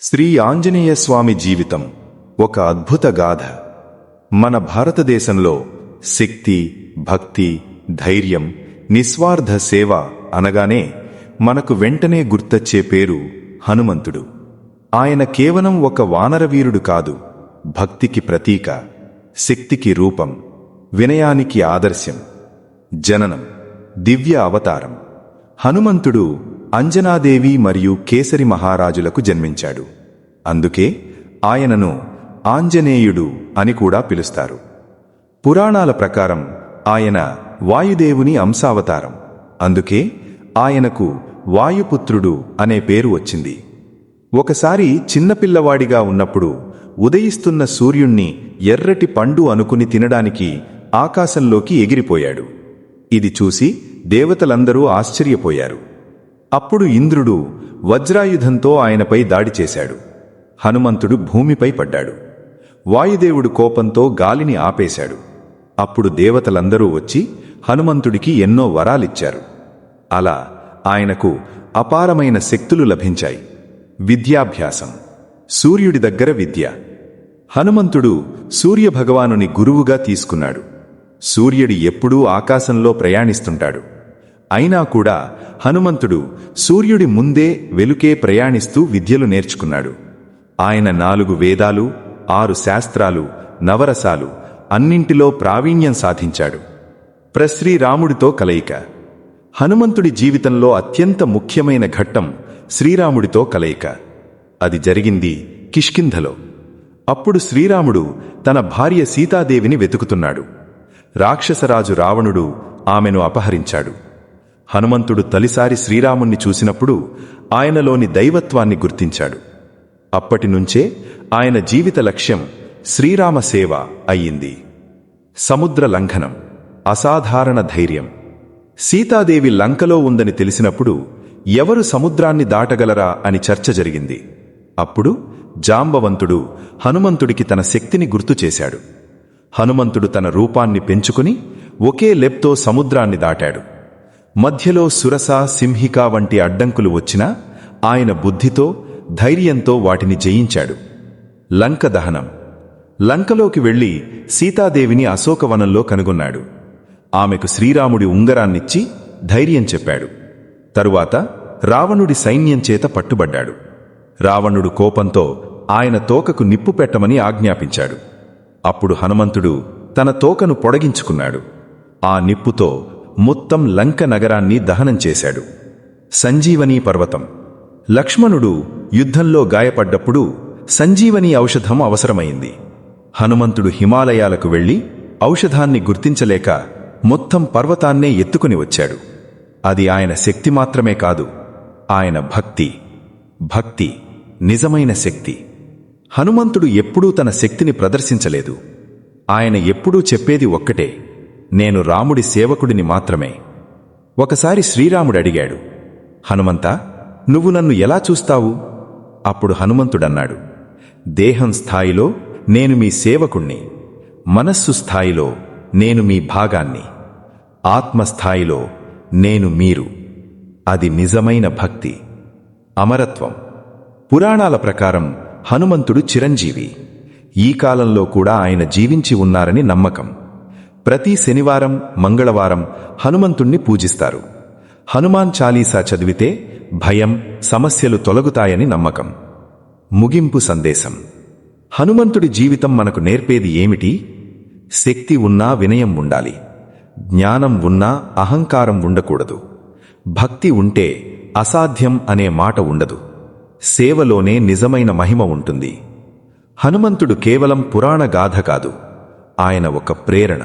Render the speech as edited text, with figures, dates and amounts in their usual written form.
శ్రీ ఆంజనేయ స్వామి జీవితం ఒక అద్భుత గాథ. మన భారతదేశంలో శక్తి, భక్తి, ధైర్యం, నిస్వార్థ సేవ అనగానే మనకు వెంటనే గుర్తొచ్చే పేరు హనుమంతుడు. ఆయన కేవలం ఒక వానరవీరుడు కాదు, భక్తికి ప్రతీక, శక్తికి రూపం, వినయానికి ఆదర్శం. జననం దివ్య అవతారం. హనుమంతుడు అంజనాదేవి మరియు కేసరి మహారాజులకు జన్మించాడు. అందుకే ఆయనను ఆంజనేయుడు అని కూడా పిలుస్తారు. పురాణాల ప్రకారం ఆయన వాయుదేవుని అంశావతారం. అందుకే ఆయనకు వాయుపుత్రుడు అనే పేరు వచ్చింది. ఒకసారి చిన్నపిల్లవాడిగా ఉన్నప్పుడు ఉదయిస్తున్న సూర్యుణ్ణి ఎర్రటి పండు అనుకుని తినడానికి ఆకాశంలోకి ఎగిరిపోయాడు. ఇది చూసి దేవతలందరూ ఆశ్చర్యపోయారు. అప్పుడు ఇంద్రుడు వజ్రాయుధంతో ఆయనపై దాడి చేశాడు. హనుమంతుడు భూమిపై పడ్డాడు. వాయుదేవుడు కోపంతో గాలిని ఆపేశాడు. అప్పుడు దేవతలందరూ వచ్చి హనుమంతుడికి ఎన్నో వరాలిచ్చారు. అలా ఆయనకు అపారమైన శక్తులు లభించాయి. విద్యాభ్యాసం. సూర్యుడి దగ్గర విద్య. హనుమంతుడు సూర్యభగవానుని గురువుగా తీసుకున్నాడు. సూర్యుడు ఎప్పుడూ ఆకాశంలో ప్రయాణిస్తుంటాడు. అయినా కూడా హనుమంతుడు సూర్యుడి ముందే వెలుకే ప్రయాణిస్తూ విద్యలు నేర్చుకున్నాడు. ఆయన 4 వేదాలు, 6 శాస్త్రాలు, నవరసాలు అన్నింటిలో ప్రావీణ్యం సాధించాడు. శ్రీరాముడితో కలయిక. హనుమంతుడి జీవితంలో అత్యంత ముఖ్యమైన ఘట్టం శ్రీరాముడితో కలయిక. అది జరిగింది కిష్కింధలో. అప్పుడు శ్రీరాముడు తన భార్య సీతాదేవిని వెతుకుతున్నాడు. రాక్షసరాజు రావణుడు ఆమెను అపహరించాడు. హనుమంతుడు తొలిసారి శ్రీరాముణ్ణి చూసినప్పుడు ఆయనలోని దైవత్వాన్ని గుర్తించాడు. అప్పటినుంచే ఆయన జీవిత లక్ష్యం శ్రీరామ సేవ అయ్యింది. సముద్ర లంఘనం. అసాధారణ ధైర్యం. సీతాదేవి లంకలో ఉందని తెలిసినప్పుడు ఎవరు సముద్రాన్ని దాటగలరా అని చర్చ జరిగింది. అప్పుడు జాంబవంతుడు హనుమంతుడికి తన శక్తిని గుర్తు చేశాడు. హనుమంతుడు తన రూపాన్ని పెంచుకుని ఒకే లెప్తో సముద్రాన్ని దాటాడు. మధ్యలో సురస, సింహిక వంటి అడ్డంకులు వచ్చినా ఆయన బుద్ధితో, ధైర్యంతో వాటిని జయించాడు. లంక దహనం. లంకలోకి వెళ్లి సీతాదేవిని అశోకవనంలో కనుగొన్నాడు. ఆమెకు శ్రీరాముడి ఉంగరాన్నిచ్చి ధైర్యం చెప్పాడు. తరువాత రావణుడి సైన్యం చేత పట్టుబడ్డాడు. రావణుడు కోపంతో ఆయన తోకకు నిప్పు పెట్టమని ఆజ్ఞాపించాడు. అప్పుడు హనుమంతుడు తన తోకను పొడిగించుకున్నాడు. ఆ నిప్పుతో మొత్తం లంక నగరాన్ని దహనం చేశాడు. సంజీవనీ పర్వతం. లక్ష్మణుడు యుద్ధంలో గాయపడ్డప్పుడు సంజీవనీ ఔషధం అవసరమైంది. హనుమంతుడు హిమాలయాలకు వెళ్లి ఔషధాన్ని గుర్తించలేక మొత్తం పర్వతాన్నే ఎత్తుకుని వచ్చాడు. అది ఆయన శక్తి మాత్రమే కాదు, ఆయన భక్తి. భక్తి నిజమైన శక్తి. హనుమంతుడు ఎప్పుడూ తన శక్తిని ప్రదర్శించలేదు. ఆయన ఎప్పుడూ చెప్పేది ఒక్కటే, నేను రాముడి సేవకుడిని మాత్రమే. ఒకసారి శ్రీరాముడు అడిగాడు, హనుమంతా, నువ్వు నన్ను ఎలా చూస్తావు? అప్పుడు హనుమంతుడన్నాడు, దేహం స్థాయిలో నేను మీ సేవకుణ్ణి, మనస్సు స్థాయిలో నేను మీ భాగాన్ని, ఆత్మస్థాయిలో నేను మీరు. అది నిజమైన భక్తి. అమరత్వం. పురాణాల ప్రకారం హనుమంతుడు చిరంజీవి. ఈ కాలంలో కూడా ఆయన జీవించి ఉన్నారని నమ్మకం. ప్రతి శనివారం, మంగళవారం హనుమంతుణ్ణి పూజిస్తారు. హనుమాన్ చాలీసా చదివితే భయం, సమస్యలు తొలగుతాయని నమ్మకం. ముగింపు సందేశం. హనుమంతుడి జీవితం మనకు నేర్పేది ఏమిటి? శక్తి ఉన్నా వినయం ఉండాలి. జ్ఞానం ఉన్నా అహంకారం ఉండకూడదు. భక్తి ఉంటే అసాధ్యం అనే మాట ఉండదు. సేవలోనే నిజమైన మహిమ ఉంటుంది. హనుమంతుడు కేవలం పురాణ గాథ కాదు, ఆయన ఒక ప్రేరణ.